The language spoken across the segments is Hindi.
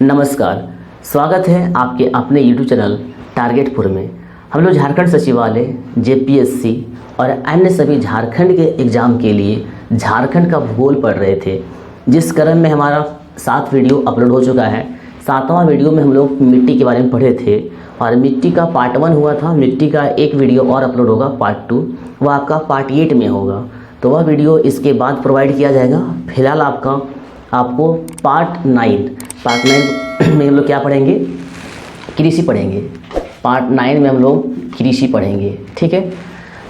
नमस्कार, स्वागत है आपके अपने YouTube चैनल टारगेटपुर में। हम लोग झारखंड सचिवालय, जेपीएससी और अन्य सभी झारखंड के एग्ज़ाम के लिए झारखंड का भूगोल पढ़ रहे थे, जिस क्रम में हमारा 7 वीडियो अपलोड हो चुका है। 7वां वीडियो में हम लोग मिट्टी के बारे में पढ़े थे और मिट्टी का पार्ट 1 हुआ था। मिट्टी का एक वीडियो और अपलोड होगा, पार्ट 2, वह आपका पार्ट 8 में होगा। तो वह वीडियो इसके बाद प्रोवाइड किया जाएगा। फिलहाल आपको पार्ट 9 में हम लोग क्या पढ़ेंगे? कृषि पढ़ेंगे। पार्ट 9 में हम लोग कृषि पढ़ेंगे, ठीक है।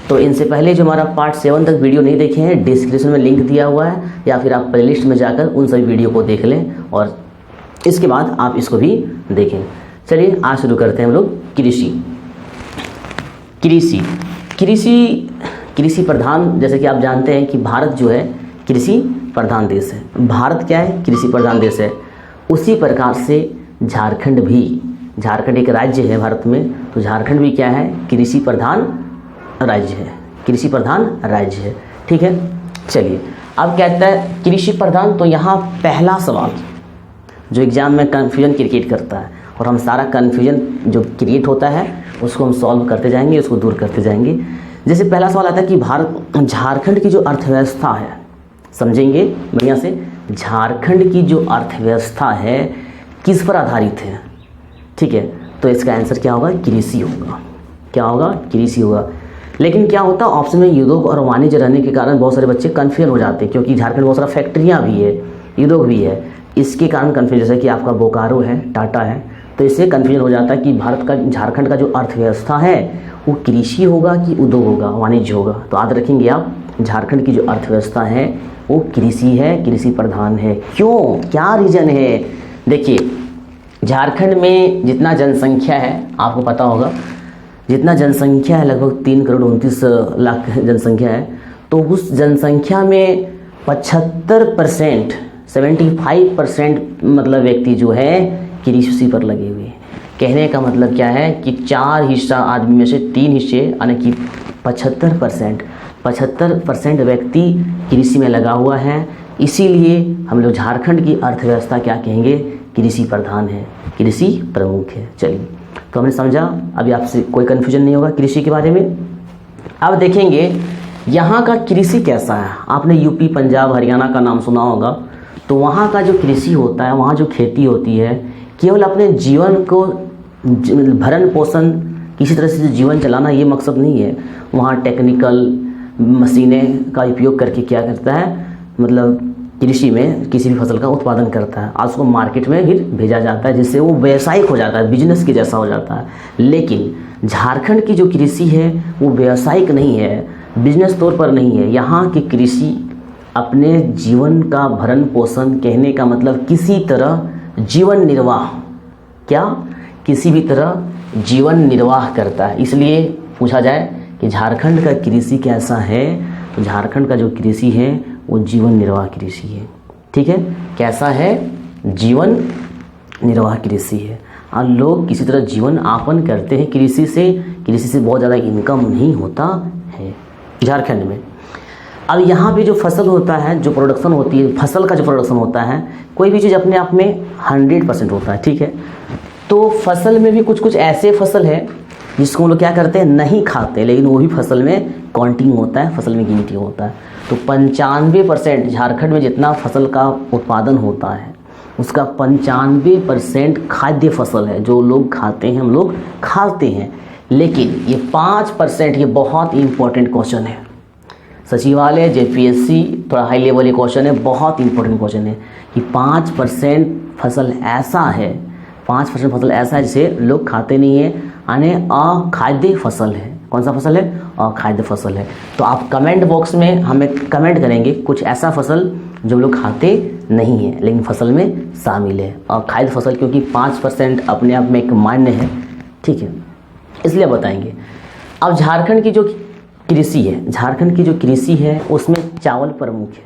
तो इनसे पहले जो हमारा पार्ट 7 तक वीडियो नहीं देखे हैं, डिस्क्रिप्शन में लिंक दिया हुआ है, या फिर आप प्लेलिस्ट में जाकर उन सभी वीडियो को देख लें और इसके बाद आप इसको भी देखें। चलिए आज शुरू करते हैं हम लोग कृषि प्रधान। जैसे कि आप जानते हैं कि भारत जो है कृषि प्रधान देश है। भारत क्या है? कृषि प्रधान देश है। उसी प्रकार से झारखंड एक राज्य है भारत में, तो झारखंड भी क्या है? कृषि प्रधान राज्य है, ठीक है। चलिए, अब कहता है कृषि प्रधान, तो यहाँ पहला सवाल जो एग्जाम में कन्फ्यूजन क्रिएट करता है, और हम सारा कन्फ्यूजन जो क्रिएट होता है उसको हम सॉल्व करते जाएंगे, उसको दूर करते जाएंगे। जैसे पहला सवाल आता है कि झारखंड की जो अर्थव्यवस्था है, समझेंगे बढ़िया से, झारखंड की जो अर्थव्यवस्था है किस पर आधारित है, ठीक है। तो इसका आंसर क्या होगा? कृषि होगा। क्या होगा? कृषि होगा। लेकिन क्या होता है, ऑप्शन में उद्योग और वाणिज्य रहने के कारण बहुत सारे बच्चे कन्फ्यूजन हो जाते हैं, क्योंकि झारखंड में बहुत सारा फैक्ट्रियाँ भी है, उद्योग भी है, इसके कारण कन्फ्यूजन। जैसे कि आपका बोकारो है, टाटा है, तो इससे कन्फ्यूजन हो जाता है कि झारखंड का जो अर्थव्यवस्था है वो कृषि होगा कि उद्योग होगा, वाणिज्य होगा। तो याद रखेंगे आप, झारखंड की जो अर्थव्यवस्था है वो कृषि है, कृषि प्रधान है। क्यों? क्या रीज़न है? देखिए, झारखंड में जितना जनसंख्या है आपको पता होगा, जितना जनसंख्या है लगभग 3,29,00,000 जनसंख्या है। तो उस जनसंख्या में 75%, 75% मतलब व्यक्ति जो है कृषि पर लगे हुए हैं। कहने का मतलब क्या है कि 4 हिस्सा आदमी में से 3 हिस्से यानी कि 75% व्यक्ति कृषि में लगा हुआ है। इसीलिए हम लोग झारखंड की अर्थव्यवस्था क्या कहेंगे? कृषि प्रधान है, कृषि प्रमुख है। चलिए, तो हमने समझा, अभी आपसे कोई कन्फ्यूजन नहीं होगा कृषि के बारे में। अब देखेंगे यहाँ का कृषि कैसा है। आपने यूपी, पंजाब, हरियाणा का नाम सुना होगा। तो वहाँ का जो कृषि होता है, वहाँ जो खेती होती है, केवल अपने जीवन को भरण पोषण, किसी तरह से जीवन चलाना, ये मकसद नहीं है। वहाँ टेक्निकल मशीनें का उपयोग करके क्या करता है, मतलब कृषि में किसी भी फसल का उत्पादन करता है, आज उसको मार्केट में फिर भेजा जाता है, जिससे वो व्यावसायिक हो जाता है, बिजनेस के जैसा हो जाता है। लेकिन झारखंड की जो कृषि है वो व्यावसायिक नहीं है, बिजनेस तौर पर नहीं है। यहाँ की कृषि अपने जीवन का भरण पोषण, कहने का मतलब किसी तरह जीवन निर्वाह, क्या किसी भी तरह जीवन निर्वाह करता है। इसलिए पूछा जाए कि झारखंड का कृषि कैसा है, तो झारखंड का जो कृषि है वो जीवन निर्वाह कृषि है, ठीक है। कैसा है? जीवन निर्वाह कृषि है। और लोग किसी तरह जीवन यापन करते हैं कृषि से बहुत ज़्यादा इनकम नहीं होता है झारखंड में। अब यहाँ पे जो फसल होता है, जो प्रोडक्शन होती है, फसल का जो प्रोडक्शन होता है, कोई भी चीज़ अपने आप में 100% होता है, ठीक है। तो फसल में भी कुछ ऐसे फसल है जिसको हम लोग क्या करते हैं, नहीं खाते, लेकिन वो भी फसल में काउंटिंग होता है, फसल में गिनती होता है। तो 95% झारखंड में जितना फसल का उत्पादन होता है उसका 95% खाद्य फसल है, जो लोग खाते हैं, हम लोग खाते हैं। लेकिन ये 5%, ये बहुत इंपॉर्टेंट क्वेश्चन है, सचिवालय, जेपीएससी, थोड़ा हाई लेवल ये क्वेश्चन है, बहुत इंपॉर्टेंट क्वेश्चन है कि 5% फसल ऐसा है, 5% फसल ऐसा है जिसे लोग खाते नहीं है, यानी अखाद्य फसल है। कौन सा फसल है? अखाद्य फसल है। तो आप कमेंट बॉक्स में हमें कमेंट करेंगे कुछ ऐसा फसल जो लोग खाते नहीं है लेकिन फसल में शामिल है, अखाद्य फसल, क्योंकि 5% अपने आप में एक मान्य है, ठीक है, इसलिए बताएंगे। अब झारखंड की जो कृषि है उसमें चावल प्रमुख है।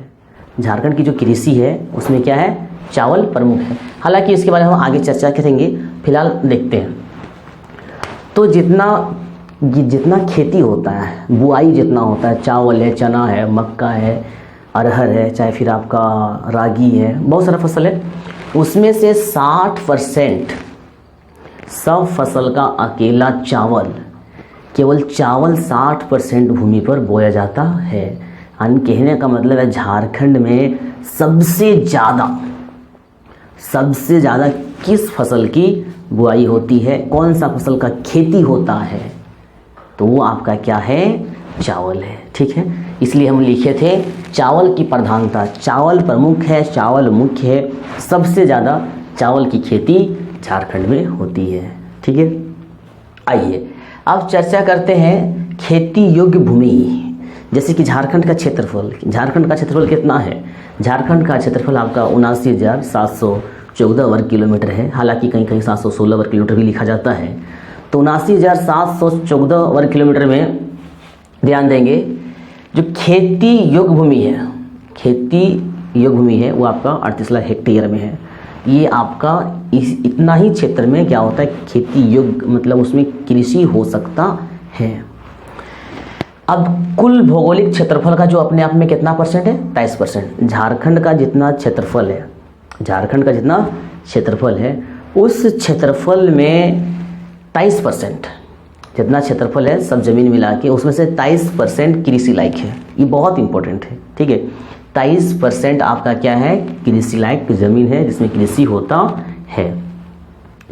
झारखंड की जो कृषि है उसमें क्या है? चावल प्रमुख है। हालांकि इसके बारे में हम आगे चर्चा करेंगे, फिलहाल देखते हैं। तो जितना खेती होता है, बुआई जितना होता है, चावल है, चना है, मक्का है, अरहर है, चाहे फिर आपका रागी है, बहुत सारा फसल है। उसमें से 60% सब फसल का अकेला चावल, केवल चावल 60% भूमि पर बोया जाता है। यानी कहने का मतलब है झारखंड में सबसे ज़्यादा किस फसल की बुआई होती है, कौन सा फसल का खेती होता है, तो वो आपका क्या है, चावल है। ठीक है, इसलिए हम लिखे थे चावल की प्रधानता, चावल प्रमुख है, चावल मुख्य है, सबसे ज़्यादा चावल की खेती झारखंड में होती है। ठीक है, आइए अब चर्चा करते हैं खेती योग्य भूमि। जैसे कि झारखंड का क्षेत्रफल कितना है? झारखंड का क्षेत्रफल आपका 79,714 वर्ग किलोमीटर है। हालांकि कहीं कहीं 716 वर्ग किलोमीटर भी लिखा जाता है। तो 79,714 वर्ग किलोमीटर में ध्यान देंगे जो खेती योग्य भूमि है वो आपका 38 लाख हेक्टेयर में है। ये आपका इतना ही क्षेत्र में क्या होता है, खेती योग्य, मतलब उसमें कृषि हो सकता है। अब कुल भौगोलिक क्षेत्रफल का जो अपने आप में कितना परसेंट है, 23%। झारखंड का जितना क्षेत्रफल है उस क्षेत्रफल में 23% जितना क्षेत्रफल है सब जमीन मिला के, उसमें से 23% कृषि लायक है। ये बहुत इंपॉर्टेंट है। ठीक है, 23% आपका क्या है, कृषि लायक ज़मीन है जिसमें कृषि होता है।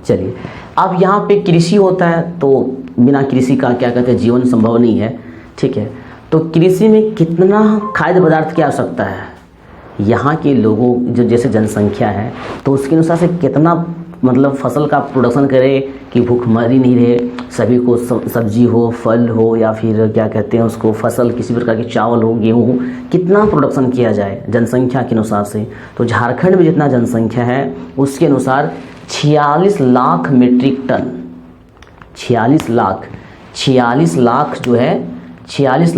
चलिए, अब यहाँ पे कृषि होता है तो बिना कृषि का क्या कहते हैं, जीवन संभव नहीं है। ठीक है, तो कृषि में कितना खाद्य पदार्थ की आवश्यकता है, यहाँ के लोगों जो जैसे जनसंख्या है तो उसके अनुसार से कितना मतलब फसल का प्रोडक्शन करे कि भूखमरी नहीं रहे, सभी को सब्जी हो, फल हो, या फिर क्या कहते हैं उसको फसल, किसी प्रकार के चावल हो, गेहूँ हो, कितना प्रोडक्शन किया जाए जनसंख्या के अनुसार से। तो झारखंड में जितना जनसंख्या है उसके अनुसार 46 lakh metric ton, 46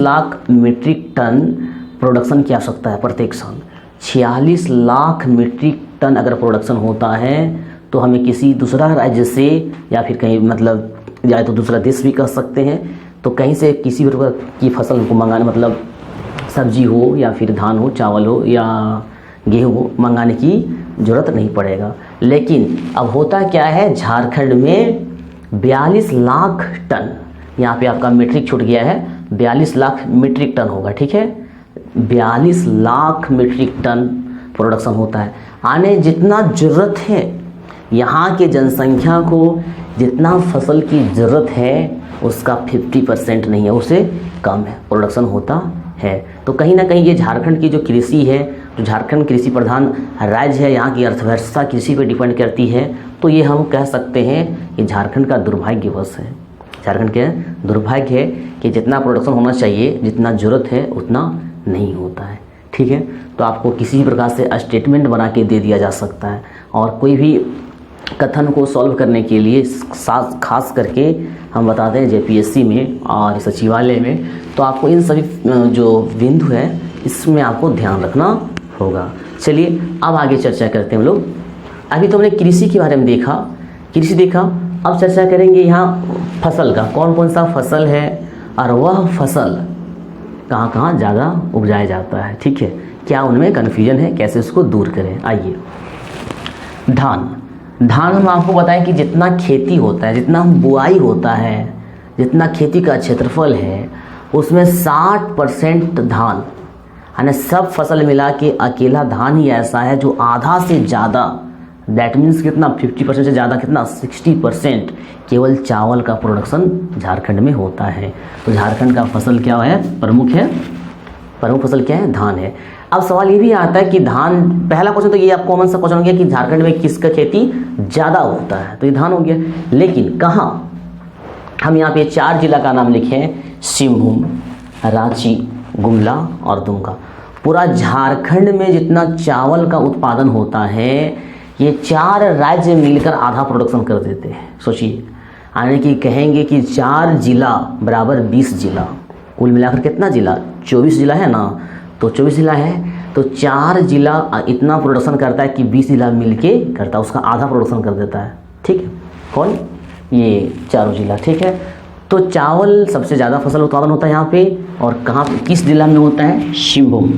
lakh metric ton production की आवश्यकता है प्रत्येक साल। 46 लाख मीट्रिक टन अगर प्रोडक्शन होता है तो हमें किसी दूसरा राज्य से, या फिर कहीं मतलब या तो दूसरा देश भी कह सकते हैं, तो कहीं से किसी प्रकार की फसल हमको मंगाने, मतलब सब्जी हो या फिर धान हो, चावल हो या गेहूँ हो, मंगाने की ज़रूरत नहीं पड़ेगा। लेकिन अब होता क्या है, झारखंड में 42 लाख टन, यहाँ पे आपका मीट्रिक छूट गया है, 42 लाख मीट्रिक टन होगा। ठीक है, 42 लाख मीट्रिक टन प्रोडक्शन होता है। आने जितना ज़रूरत है, यहाँ के जनसंख्या को जितना फसल की ज़रूरत है उसका 50% नहीं है, उससे कम है प्रोडक्शन होता है। तो कहीं ना कहीं ये झारखंड की जो कृषि है, जो झारखंड कृषि प्रधान राज्य है, यहाँ की अर्थव्यवस्था कृषि पे डिपेंड करती है। तो ये हम कह सकते हैं कि झारखंड का दुर्भाग्यवश है, झारखंड के दुर्भाग्य है कि जितना प्रोडक्शन होना चाहिए, जितना ज़रूरत है उतना नहीं होता है। ठीक है, तो आपको किसी प्रकार से स्टेटमेंट बना के दे दिया जा सकता है, और कोई भी कथन को सॉल्व करने के लिए खास करके हम बताते हैं जेपीएससी में और सचिवालय में, तो आपको इन सभी जो बिंदु है इसमें आपको ध्यान रखना होगा। चलिए अब आगे चर्चा करते हैं हम लोग। अभी तो हमने कृषि के बारे में देखा, अब चर्चा करेंगे यहाँ फसल का, कौन कौन सा फसल है और वह फसल कहाँ कहाँ ज़्यादा उपजाया जाता है। ठीक है, क्या उनमें कन्फ्यूजन है, कैसे उसको दूर करें। आइए, धान हम आपको बताएं कि जितना खेती होता है, जितना बुआई होता है, जितना खेती का क्षेत्रफल है उसमें 60% धान, यानी सब फसल मिला के अकेला धान ही ऐसा है जो आधा से ज़्यादा, दैट मीन्स कितना, 50% से ज़्यादा, कितना 60% केवल चावल का प्रोडक्शन झारखंड में होता है। तो झारखंड का फसल क्या है, प्रमुख फसल क्या है, धान है। अब सवाल ये भी आता है कि धान, पहला क्वेश्चन तो ये आपको कॉमन सा क्वेश्चन हो गया कि झारखंड में किसका खेती ज़्यादा होता है, तो ये धान हो गया। लेकिन कहाँ, हम यहाँ पे 4 जिला का नाम लिखे हैं, सिंहभूम, रांची, गुमला और दुमका। पूरा झारखंड में जितना चावल का उत्पादन होता है ये 4 राज्य मिलकर आधा प्रोडक्शन कर देते हैं। सोचिए, यानी कि कहेंगे कि 4 जिला बराबर 20 जिला, कुल मिलाकर कितना जिला, 24 जिला है ना, तो 24 जिला है तो 4 जिला इतना प्रोडक्शन करता है कि 20 जिला मिलके करता है, उसका आधा प्रोडक्शन कर देता है। ठीक है, कौन, ये 4 जिला। ठीक है, तो चावल सबसे ज़्यादा फसल उत्पादन होता है यहाँ पे, और कहाँ, किस जिला में होता है, सिंहभूम।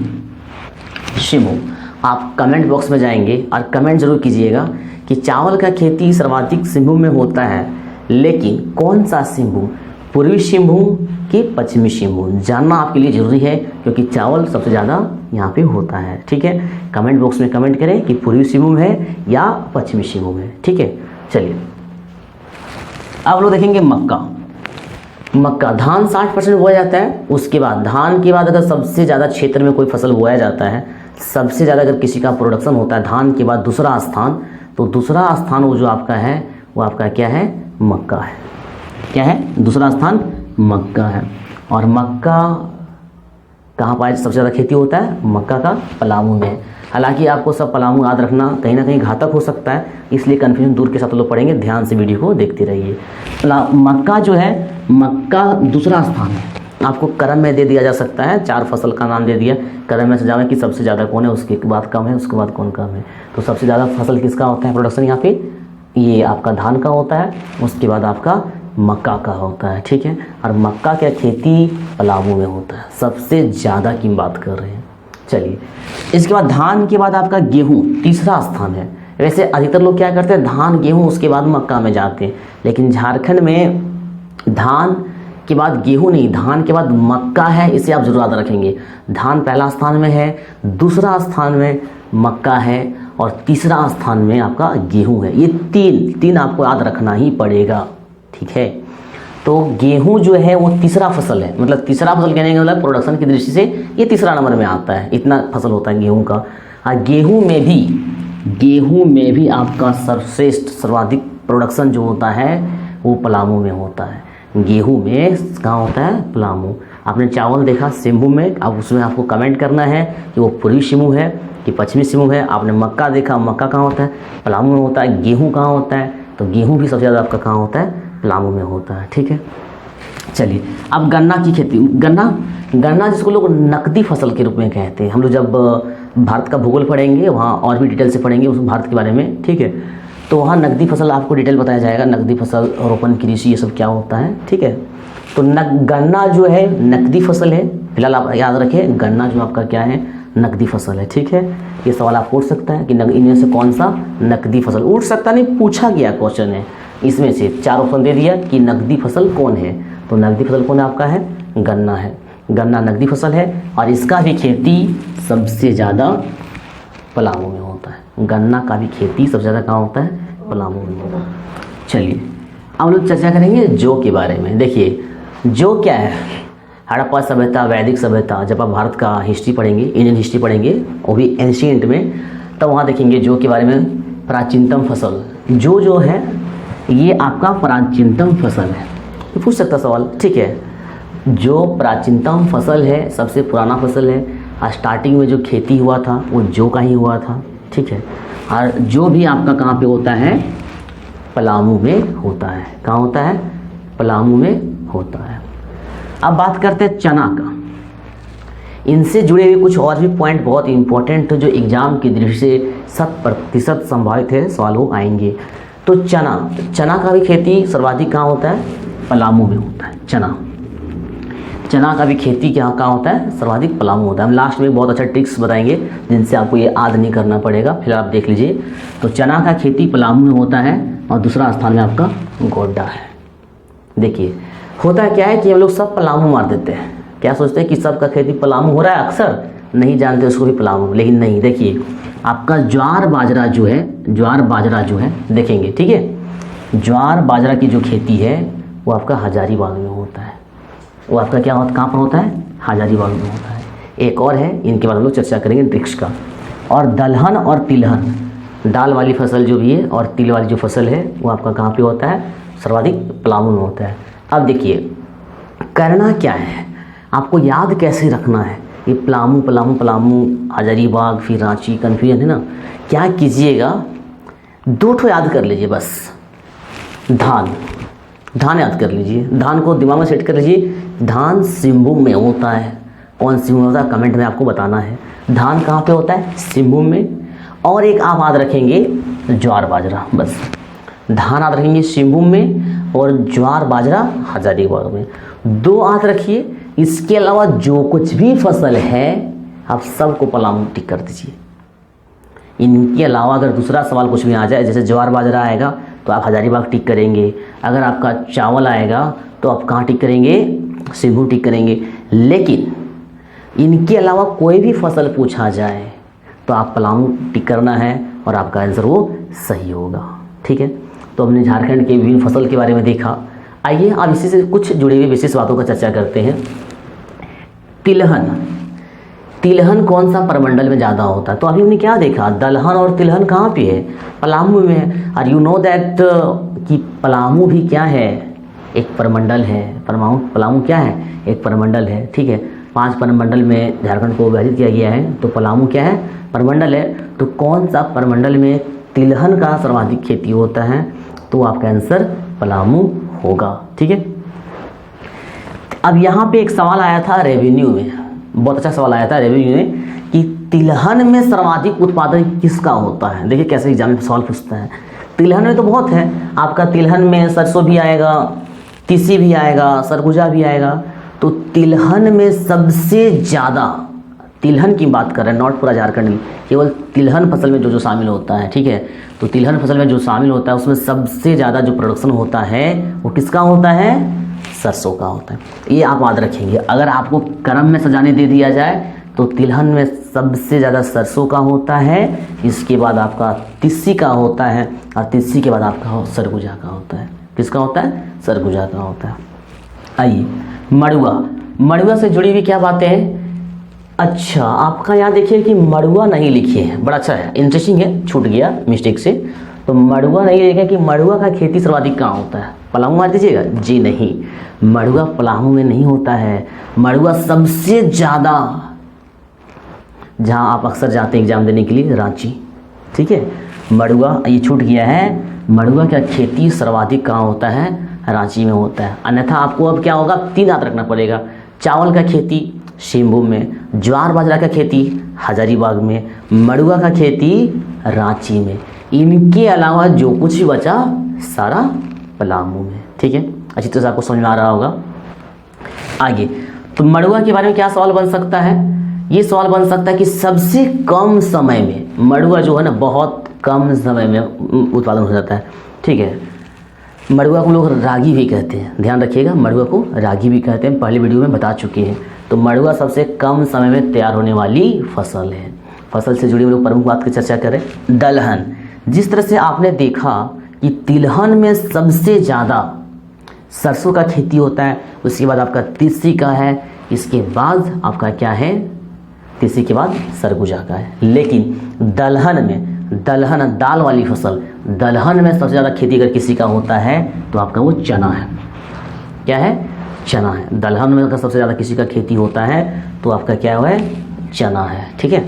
आप कमेंट बॉक्स में जाएंगे और कमेंट जरूर कीजिएगा कि चावल का खेती सर्वाधिक सिंहभूम में होता है, लेकिन कौन सा सिंहभूम, पूर्वी सिंहभूम कि पश्चिमी सिंहभूम, जानना आपके लिए जरूरी है, क्योंकि चावल सबसे ज़्यादा यहाँ पे होता है। ठीक है, कमेंट बॉक्स में कमेंट करें कि पूर्वी सिंहभूम है या पश्चिमी सिंहभूम है। ठीक है, चलिए अब लोग देखेंगे मक्का। धान 60% बोया जाता है। उसके बाद धान के बाद अगर सबसे ज़्यादा क्षेत्र में कोई फसल बोया जाता है, सबसे ज़्यादा अगर किसी का प्रोडक्शन होता है धान के बाद दूसरा स्थान, तो दूसरा स्थान वो जो आपका है वो आपका क्या है, मक्का है। क्या है, दूसरा स्थान मक्का है। और मक्का कहाँ पाया सबसे ज़्यादा खेती होता है, मक्का का पलामू में। हालांकि आपको सब पलामू याद रखना कहीं ना कहीं घातक हो सकता है, इसलिए कन्फ्यूजन दूर के साथ लोग पढ़ेंगे, ध्यान से वीडियो को देखते रहिए। मक्का जो है, मक्का दूसरा स्थान है। आपको क्रम में दे दिया जा सकता है, 4 फसल का नाम दे दिया, क्रम में सजावे कि सबसे ज़्यादा कौन है, उसके बाद कम है, उसके बाद कौन कम है। तो सबसे ज़्यादा फसल किसका होता है प्रोडक्शन यहाँ पे, ये आपका धान का होता है, उसके बाद आपका मक्का का होता है। ठीक है, और मक्का क्या खेती पलामू में होता है, सबसे ज़्यादा की बात कर रहे हैं। चलिए, इसके बाद धान के बाद आपका गेहूँ तीसरा स्थान है। वैसे अधिकतर लोग क्या करते हैं, धान गेहूँ उसके बाद मक्का में जाते हैं, लेकिन झारखंड में धान के बाद गेहूँ नहीं, धान के बाद मक्का है, इसे आप जरूर याद रखेंगे। धान पहला स्थान में है, दूसरा स्थान में मक्का है और तीसरा स्थान में आपका गेहूँ है। ये तीन आपको याद रखना ही पड़ेगा। ठीक है, तो गेहूं जो है वो तीसरा फसल है, मतलब तीसरा फसल कहने का मतलब प्रोडक्शन की दृष्टि से ये तीसरा नंबर में आता है, इतना फसल होता है गेहूं का। हाँ, गेहूं में भी आपका सर्वश्रेष्ठ सर्वाधिक प्रोडक्शन जो होता है वो पलामू में होता है। गेहूं में कहाँ होता है, पलामू। आपने चावल देखा सिंहभूम में, अब उसमें आपको कमेंट करना है कि वो पूर्वी सिंहभूम है कि पश्चिमी सिंहभूम है। आपने मक्का देखा, मक्का कहाँ होता है, पलामू में होता है। गेहूँ कहाँ होता है, तो गेहूँ भी सबसे ज़्यादा आपका कहाँ होता है, पलामू में होता है। ठीक है, चलिए अब गन्ना की खेती। गन्ना जिसको लोग नकदी फसल के रूप में कहते हैं। हम लोग जब भारत का भूगोल पढ़ेंगे वहाँ और भी डिटेल से पढ़ेंगे उस भारत के बारे में। ठीक है, तो वहाँ नकदी फसल आपको डिटेल बताया जाएगा, नकदी फसल, रोपण, कृषि, ये सब क्या होता है। ठीक है, तो गन्ना जो है नकदी फसल है। फिलहाल आप याद रखें, गन्ना जो आपका क्या है, नकदी फसल है। ठीक है, ये सवाल आप पूछ सकता है कि इनमें से कौन सा नकदी फसल, उठ सकता नहीं, पूछा गया क्वेश्चन है। इसमें से 4 ऑप्शन दे दिया कि नकदी फसल कौन है, तो नकदी फसल कौन है आपका है, गन्ना है। गन्ना नकदी फसल है और इसका भी खेती सबसे ज़्यादा पलामू में होता है। गन्ना का भी खेती सबसे ज़्यादा कहाँ होता है, पलामू में होता है। चलिए अब लोग चर्चा करेंगे जौ के बारे में। देखिए जौ क्या है, हड़प्पा सभ्यता, वैदिक सभ्यता, जब आप भारत का हिस्ट्री पढ़ेंगे, इंडियन हिस्ट्री पढ़ेंगे, वो भी एंशिएंट में, तब वहाँ देखेंगे जौ के बारे में। प्राचीनतम फसल जो है ये आपका प्राचीनतम फसल है, ये पूछ सकता सवाल। ठीक है, जो प्राचीनतम फसल है, सबसे पुराना फसल है। स्टार्टिंग में जो खेती हुआ था वो जौ का ही हुआ था। ठीक है, और जो भी आपका कहाँ पे होता है, पलामू में होता है। कहाँ होता है, पलामू में होता है। अब बात करते हैं चना का। इनसे जुड़े हुए कुछ और भी पॉइंट बहुत इंपॉर्टेंट जो एग्जाम की दृष्टि से 100% संभावित है सवाल वो आएंगे। तो चना का भी खेती सर्वाधिक कहाँ होता है, पलामू में होता है। चना का भी खेती कहाँ होता है, सर्वाधिक पलामू होता है। हम लास्ट में बहुत अच्छा ट्रिक्स बताएंगे जिनसे आपको ये याद नहीं करना पड़ेगा, फिर आप देख लीजिए। तो चना का खेती पलामू में होता है और दूसरा स्थान में आपका गोड्डा है। देखिए होता क्या है कि हम लोग सब पलामू मार देते हैं, क्या सोचते हैं कि सबका खेती पलामू हो रहा है, अक्सर नहीं जानते उसको भी पलामू, लेकिन नहीं। देखिए आपका ज्वार बाजरा जो है देखेंगे। ठीक है, ज्वार बाजरा की जो खेती है वो आपका हजारीबाग में होता है। वो आपका क्या होता, कहाँ पर होता है, हजारीबाग में होता है। एक और है, इनके बारे में लोग चर्चा करेंगे ट्रिक्स का। और दलहन और तिलहन, दाल वाली फसल जो भी है और तिल वाली जो फसल है वो आपका कहाँ पे होता है, सर्वाधिक पलामू में होता है। अब देखिए करना क्या है, आपको याद कैसे रखना है, ये पलामू हजारीबाग फिर रांची, कन्फ्यूजन है ना। क्या कीजिएगा, 2 ठो याद कर लीजिए बस। धान याद कर लीजिए, धान को दिमाग में सेट कर लीजिए। धान सिंहभूम में होता है, कौन सिंहभूम होता है कमेंट में आपको बताना है। धान कहाँ पे होता है, सिंहभूम में। और एक आप याद रखेंगे ज्वार बाजरा, बस। धान याद रखेंगे सिंहभूम में और ज्वार बाजरा हजारीबाग में। 2 याद रखिए। इसके अलावा जो कुछ भी फसल है आप सबको पलामू टिक कर दीजिए। इनके अलावा अगर दूसरा सवाल कुछ भी आ जाए, जैसे ज्वार बाजरा आएगा तो आप हजारीबाग टिक करेंगे, अगर आपका चावल आएगा तो आप कहाँ टिक करेंगे, सिंघू टिक करेंगे। लेकिन इनके अलावा कोई भी फसल पूछा जाए तो आप पलामू टिक करना है और आपका आंसर वो सही होगा। ठीक है, तो हमने झारखंड के विभिन्न फसल के बारे में देखा। आइए अब इसी से कुछ जुड़ी हुई विशेष बातों का चर्चा करते हैं। तिलहन, तिलहन कौन सा प्रमंडल में ज़्यादा होता है? तो अभी हमने क्या देखा, दलहन और तिलहन कहाँ पे है, पलामू में है। और यू नो दैट कि पलामू भी क्या है, एक प्रमंडल है। पलामू क्या है, एक प्रमंडल है। ठीक है, 5 प्रमंडल में झारखंड को विभाजित किया गया है, तो पलामू क्या है, प्रमंडल है। तो कौन सा प्रमंडल में तिलहन का सर्वाधिक खेती होता है? तो आपका आंसर पलामू होगा। ठीक है, अब यहाँ पे एक सवाल आया था रेवेन्यू में, बहुत अच्छा सवाल आया था रेवेन्यू में कि तिलहन में सर्वाधिक उत्पादन किसका होता है। देखिए कैसे एग्जाम में सवाल पूछता है। तिलहन में तो बहुत है, आपका तिलहन में सरसों भी आएगा, तीसी भी आएगा, सरगुजा भी आएगा। तो तिलहन में सबसे ज़्यादा, तिलहन की बात कर रहे हैं, नॉट पूरा झारखंड में, केवल तिलहन फसल में जो शामिल होता है। ठीक है, तो तिलहन फसल में जो शामिल होता है उसमें सबसे ज़्यादा जो प्रोडक्शन होता है वो किसका होता है, सरसों का होता है। ये आप याद रखेंगे। अगर आपको क्रम में सजाने दे दिया जाए तो तिलहन में सबसे ज़्यादा सरसों का होता है, इसके बाद आपका तिस्सी का होता है, और तिस्सी के बाद आपका सरगुजा का होता है। किसका होता है, सरगुजा का होता है। आइए मड़ुआ, मड़ुआ से जुड़ी हुई क्या बातें हैं। अच्छा, आपका यहाँ देखिए कि मड़ुआ नहीं लिखिए है, बड़ा अच्छा है, इंटरेस्टिंग है, छूट गया मिस्टेक से। तो मड़ुआ नहीं लिखा कि मड़ुआ का खेती सर्वाधिक कहाँ होता है, पलामू मार दीजिएगा। जी नहीं, मड़ुआ पलामू में नहीं होता है। मड़ुआ सबसे ज़्यादा, जहाँ आप अक्सर जाते हैं एग्जाम देने के लिए, रांची। ठीक है, मड़ुआ ये छूट गया है। मड़ुआ का खेती सर्वाधिक कहाँ होता है, रांची में होता है। अन्यथा आपको अब क्या होगा, 3 याद रखना पड़ेगा। चावल का खेती सिंहभूम में, ज्वार बाजरा का खेती हजारीबाग में, मड़ुआ का खेती रांची में। इनके अलावा जो कुछ भी बचा सारा पलामू में। ठीक है, अच्छी तरह से आपको समझ में आ रहा होगा। आगे तो मड़ुआ के बारे में क्या सवाल बन सकता है, ये सवाल बन सकता है कि सबसे कम समय में मड़ुआ जो है ना, बहुत कम समय में उत्पादन हो जाता है। ठीक है, मड़ुआ को लोग रागी भी कहते हैं, ध्यान रखिएगा, मड़ुआ को रागी भी कहते हैं, पहले वीडियो में बता चुके हैं। तो मड़ुआ सबसे कम समय में तैयार होने वाली फसल है। फसल से जुड़ी हम लोग प्रमुख बात की चर्चा करें। दलहन, जिस तरह से आपने देखा कि तिलहन में सबसे ज़्यादा सरसों का खेती होता है, उसके बाद आपका तीसी का है, इसके बाद आपका क्या है, तीसी के बाद सरगुजा का है। लेकिन दलहन में, दलहन दाल वाली फसल, दलहन में सबसे ज़्यादा खेती अगर किसी का होता है तो आपका वो चना है। क्या है, चना है। दलहन में अगर सबसे ज़्यादा किसी का खेती होता है तो आपका क्या है, चना है। ठीक है,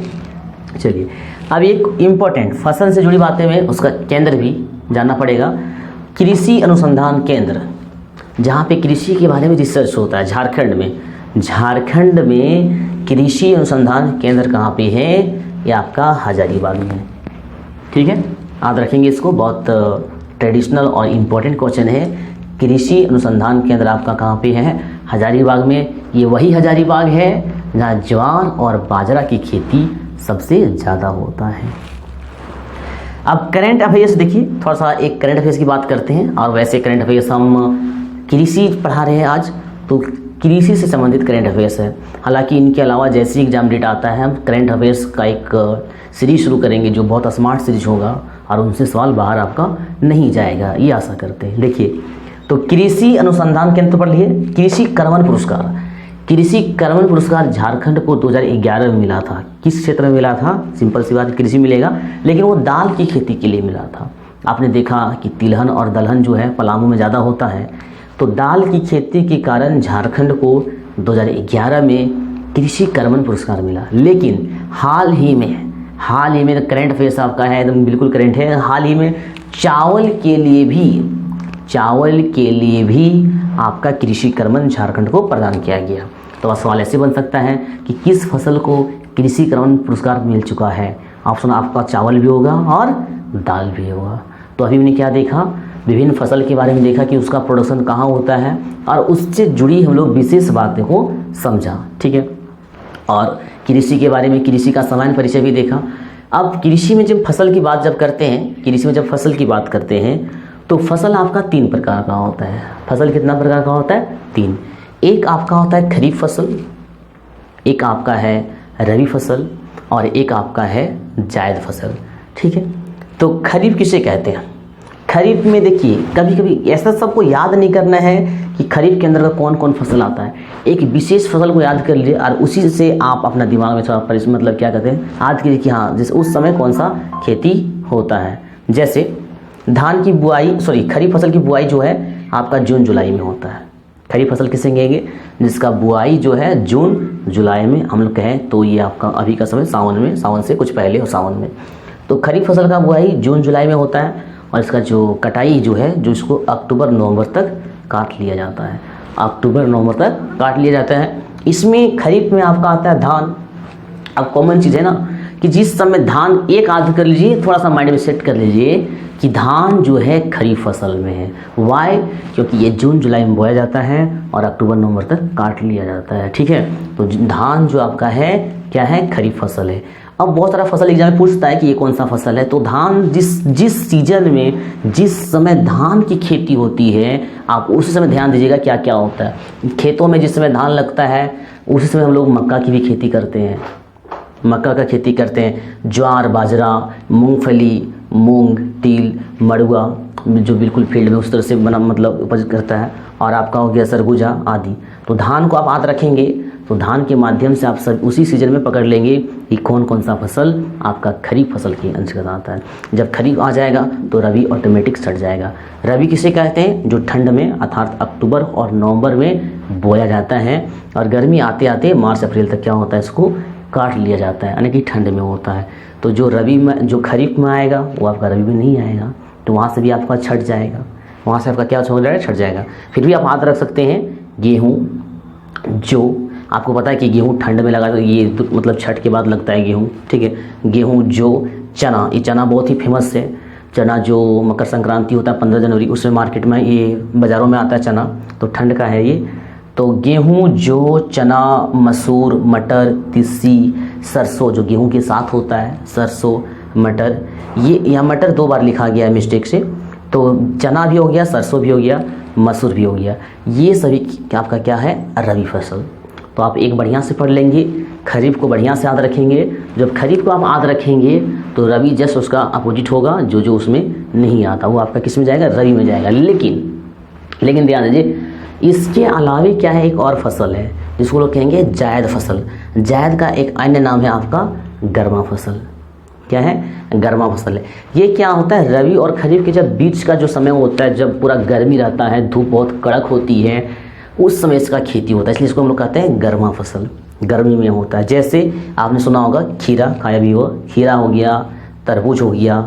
चलिए अब एक इम्पोर्टेंट फसल से जुड़ी बातें में उसका केंद्र भी जानना पड़ेगा। कृषि अनुसंधान केंद्र, जहाँ पे कृषि के बारे में रिसर्च होता है झारखंड में। झारखंड में कृषि अनुसंधान केंद्र कहाँ पे है, ये आपका हजारीबाग में। ठीक है, याद रखेंगे इसको, बहुत ट्रेडिशनल और इम्पोर्टेंट क्वेश्चन है। कृषि अनुसंधान केंद्र आपका कहाँ पे है, हजारीबाग में। ये वही हजारीबाग है जहाँ ज्वार और बाजरा की खेती सबसे ज़्यादा होता है। अब करंट अफेयर्स देखिए, थोड़ा सा एक करंट अफेयर्स की बात करते हैं। और वैसे करंट अफेयर्स हम कृषि पढ़ा रहे हैं आज, तो कृषि से संबंधित करंट अफेयर्स है। हालांकि इनके अलावा जैसे एग्जाम डेट आता है, हम करंट अफेयर्स का एक सीरीज शुरू करेंगे जो बहुत स्मार्ट सीरीज होगा और उनसे सवाल बाहर आपका नहीं जाएगा, ये आशा करते हैं। देखिए, तो कृषि अनुसंधान केंद्र पर लिए कृषि कर्मण पुरस्कार। कृषि कर्मण पुरस्कार झारखंड को 2011 में मिला था। किस क्षेत्र में मिला था, सिंपल सी बात, कृषि मिलेगा, लेकिन वो दाल की खेती के लिए मिला था। आपने देखा कि तिलहन और दलहन जो है पलामू में ज़्यादा होता है, तो दाल की खेती के कारण झारखंड को 2011 में कृषि कर्मण पुरस्कार मिला। लेकिन हाल ही में करंट अफेयर्स आपका है, एकदम बिल्कुल करंट है, हाल ही में चावल के लिए भी आपका कृषि कर्मण झारखंड को प्रदान किया गया। तो सवाल ऐसे बन सकता है कि किस फसल को कृषि कर्मण पुरस्कार मिल चुका है। ऑप्शन आपका चावल भी होगा और दाल भी होगा। तो अभी मैंने क्या देखा, विभिन्न फसल के बारे में देखा कि उसका प्रोडक्शन कहाँ होता है, और उससे जुड़ी हम लोग विशेष बातें को समझा। ठीक है, और कृषि के बारे में कृषि का सामान्य परिचय भी देखा। अब कृषि में जब फसल की बात जब करते हैं, कृषि में जब फसल की बात करते हैं तो फसल आपका 3 प्रकार का होता है। फसल कितना प्रकार का होता है? 3। एक आपका होता है खरीफ फसल, एक आपका है रबी फसल और एक आपका है जायद फसल। ठीक है, तो खरीफ किसे कहते हैं? खरीफ में देखिए, कभी कभी ऐसा सबको याद नहीं करना है कि खरीफ के अंदर का कौन कौन फसल आता है। एक विशेष फसल को याद कर लीजिए और उसी से आप अपना दिमाग में थोड़ा मतलब क्या कहते हैं, याद कीजिए कि हाँ जैसे उस समय कौन सा खेती होता है। जैसे धान की बुआई, खरीफ फसल की बुआई जो है आपका जून जुलाई में होता है। खरीफ फसल किसे कहेंगे? जिसका बुआई जो है जून जुलाई में हम लोग कहें तो ये आपका अभी का समय सावन में, सावन से कुछ पहले हो सावन में। तो खरीफ फसल का बुआई जून जुलाई में होता है और इसका जो कटाई जो है जो इसको अक्टूबर नवंबर तक काट लिया जाता है। अक्टूबर नवंबर तक काट लिया जाता है। इसमें खरीफ में आपका आता है धान। अब कॉमन चीज़ है ना कि जिस समय धान एक आध कर लीजिए, थोड़ा सा माइंड में सेट कर लीजिए कि धान जो है खरीफ फसल में है। वाई? क्योंकि ये जून जुलाई में बोया जाता है और अक्टूबर नवंबर तक काट लिया जाता है। ठीक है, तो धान जो आपका है क्या है? खरीफ फसल है। अब बहुत सारा फसल एग्जाम में पूछता है कि ये कौन सा फसल है, तो धान जिस सीजन में जिस समय धान की खेती होती है आप उसी समय ध्यान दीजिएगा क्या क्या होता है। खेतों में जिस समय धान लगता है उसी समय हम लोग मक्का की भी खेती करते हैं, मक्का का खेती करते हैं। ज्वार, बाजरा, मूंगफली, मूंग, तिल, मड़ुआ जो बिल्कुल फील्ड में उस तरह से बना मतलब उपज करता है, और आपका हो गया सरगुजा आदि। तो धान को आप याद रखेंगे तो धान के माध्यम से आप सब उसी सीजन में पकड़ लेंगे कि कौन कौन सा फसल आपका खरीफ फसल के अंतर्गत आता है। जब खरीफ आ जाएगा तो रबी ऑटोमेटिक सट जाएगा। रबी किसे कहते हैं? जो ठंड में अर्थात अक्टूबर और नवंबर में बोया जाता है और गर्मी आते आते मार्च अप्रैल तक क्या होता है, इसको काट लिया जाता है, यानी कि ठंड में होता है। तो जो रबी में जो खरीफ में आएगा वो आपका रबी में नहीं आएगा, तो वहाँ से भी आपका छट जाएगा, वहाँ से आपका क्या हो जाएगा? छट जाएगा। फिर भी आप याद रख सकते हैं गेहूँ, जो आपको पता है कि गेहूँ ठंड में लगा तो ये मतलब छठ के बाद लगता है गेहूँ। ठीक है, गेहूँ, जो चना, ये चना बहुत ही फेमस है। चना जो मकर संक्रांति होता है 15 जनवरी, उसमें मार्केट में ये बाज़ारों में आता है चना, तो ठंड का है ये। तो गेहूँ, जो चना, मसूर, मटर, तिस्सी, सरसों जो गेहूँ के साथ होता है, सरसों, मटर, ये यहाँ मटर 2 बार लिखा गया है मिस्टेक से, तो चना भी हो गया, सरसों भी हो गया, मसूर भी हो गया। ये सभी आपका क्या है? रबी फसल। तो आप एक बढ़िया से पढ़ लेंगे, खरीफ को बढ़िया से याद रखेंगे। जब खरीफ को आप याद रखेंगे तो रबी जस्ट उसका अपोजिट होगा, जो उसमें नहीं आता वो आपका किस में जाएगा? रबी में जाएगा। लेकिन ध्यान दीजिए, इसके अलावे क्या है? एक और फसल है जिसको लोग कहेंगे जायद फसल। जायद का एक अन्य नाम है आपका गर्मा फसल। क्या है? गर्मा फसल है। ये क्या होता है? रबी और खरीफ के जब बीच का जो समय होता है, जब पूरा गर्मी रहता है, धूप बहुत कड़क होती है, उस समय इसका खेती होता है, इसलिए इसको हम लोग कहते हैं गर्मा फसल। गर्मी में होता है। जैसे आपने सुना होगा खीरा, खाया भी हो, खीरा हो गया, तरबूज हो गया,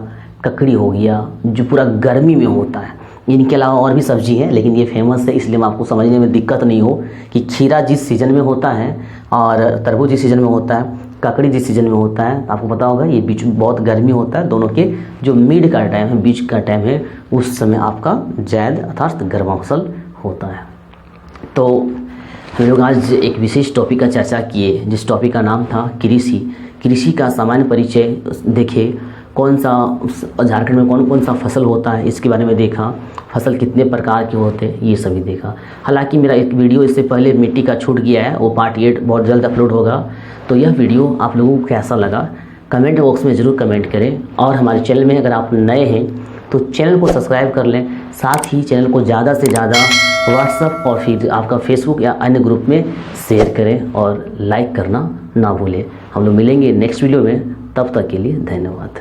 ककड़ी हो गया, जो पूरा गर्मी में होता है। इनके अलावा और भी सब्जी है लेकिन ये फेमस है, इसलिए आपको समझने में दिक्कत नहीं हो कि खीरा जिस सीज़न में होता है और तरबूज जिस सीज़न में होता है, ककड़ी जिस सीज़न में होता है, आपको पता होगा ये बीच में बहुत गर्मी होता है। दोनों के जो मिड का टाइम है, बीच का टाइम है, उस समय आपका जायद अर्थात गर्मा फसल होता है। तो हम लोग आज एक विशेष टॉपिक का चर्चा किए, जिस टॉपिक का नाम था कृषि। कृषि का सामान्य परिचय देखे, कौन सा झारखंड में कौन कौन सा फसल होता है इसके बारे में देखा, फसल कितने प्रकार के होते हैं ये सभी देखा। हालांकि मेरा एक वीडियो इससे पहले मिट्टी का छूट गया है, वो पार्ट 8 बहुत जल्द अपलोड होगा। तो यह वीडियो आप लोगों को कैसा लगा कमेंट बॉक्स में ज़रूर कमेंट करें, और हमारे चैनल में अगर आप नए हैं तो चैनल को सब्सक्राइब कर लें। साथ ही चैनल को ज़्यादा से ज़्यादा व्हाट्सएप और फिर आपका फेसबुक या अन्य ग्रुप में शेयर करें और लाइक करना ना भूलें। हम लोग मिलेंगे नेक्स्ट वीडियो में, तब तक के लिए धन्यवाद।